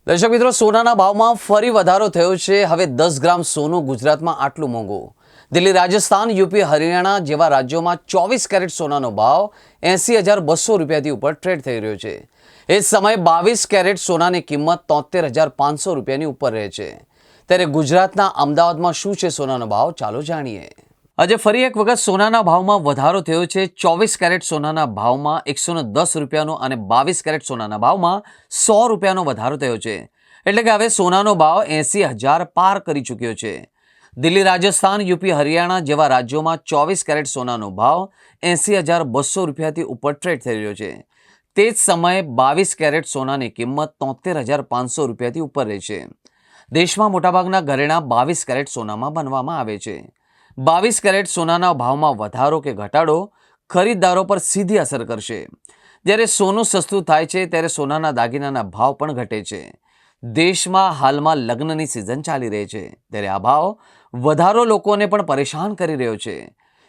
દર્શક મિત્રો, સોનાના ભાવમાં ફરી વધારો થયો છે। હવે 10 ગ્રામ સોનું ગુજરાતમાં આટલું મોંઘું। દિલ્હી, રાજસ્થાન, યુપી, હરિયાણા જેવા રાજ્યોમાં 24 કેરેટ સોનાનો ભાવ 80,200 રૂપિયાથી ઉપર ટ્રેડ થઈ રહ્યો છે। એ જ સમયે 22 કેરેટ સોનાની કિંમત 73,500 રૂપિયાની ઉપર રહે છે। ત્યારે ગુજરાતના અમદાવાદમાં શું છે સોનાનો ભાવ, ચાલો જાણીએ। આજે ફરી એક વખત સોનાના ભાવમાં વધારો થયો છે। 24 કેરેટ સોનાના ભાવમાં 110 રૂપિયાનો અને 22 કેરેટ સોનાના ભાવમાં 100 રૂપિયાનો વધારો થયો છે। એટલે કે હવે સોનાનો ભાવ 80,000 પાર કરી ચૂક્યો છે। દિલ્હી, રાજસ્થાન, યુપી, હરિયાણા જેવા રાજ્યોમાં 24 કેરેટ સોનાનો ભાવ 80,200 રૂપિયાથી ઉપર ટ્રેડ થઈ રહ્યો છે। તે જ સમયે 22 કેરેટ સોનાની કિંમત 73,500 રૂપિયાથી ઉપર રહે છે। દેશમાં મોટાભાગના ઘરેણાં 22 કેરેટ સોનામાં બનવામાં આવે છે। 22 કેરેટ સોનાના ભાવમાં વધારો કે ઘટાડો ખરીદદારો પર સીધી અસર કરશે। જ્યારે સોનું સસ્તું થાય છે ત્યારે સોનાના દાગીનાના ભાવ પણ ઘટે છે। દેશમાં હાલમાં લગ્નની સિઝન ચાલી રહી છે, ત્યારે આ ભાવ વધારો લોકોને પણ પરેશાન કરી રહ્યો છે।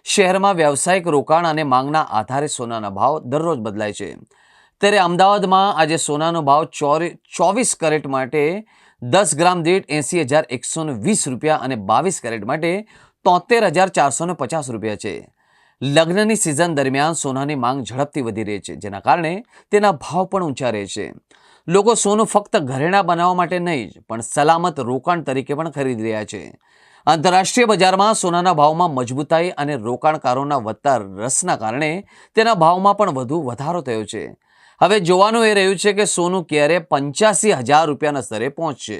શહેરમાં વ્યાવસાયિક રોકાણ અને માંગના આધારે સોનાના ભાવ દરરોજ બદલાય છે। ત્યારે અમદાવાદમાં આજે સોનાનો ભાવ 24 કેરેટ માટે 10 ગ્રામ દીઠ 80,120 રૂપિયા અને 22 કેરેટ માટે 73,450 રૂપિયા છે। લગ્નની સિઝન દરમિયાન સોનાની માંગ ઝડપથી વધી રહી છે, જેના કારણે તેના ભાવ પણ ઊંચા રહે છે। લોકો સોનું ફક્ત ઘરેણાં બનાવવા માટે નહીં પણ સલામત રોકાણ તરીકે પણ ખરીદી રહ્યા છે। આંતરરાષ્ટ્રીય બજારમાં સોનાના ભાવમાં મજબૂતાઈ અને રોકાણકારોના વધતા રસના કારણે તેના ભાવમાં પણ વધુ વધારો થયો છે। હવે જોવાનું એ રહ્યું છે કે સોનું ક્યારે 85,000 રૂપિયાના સ્તરે પહોંચશે।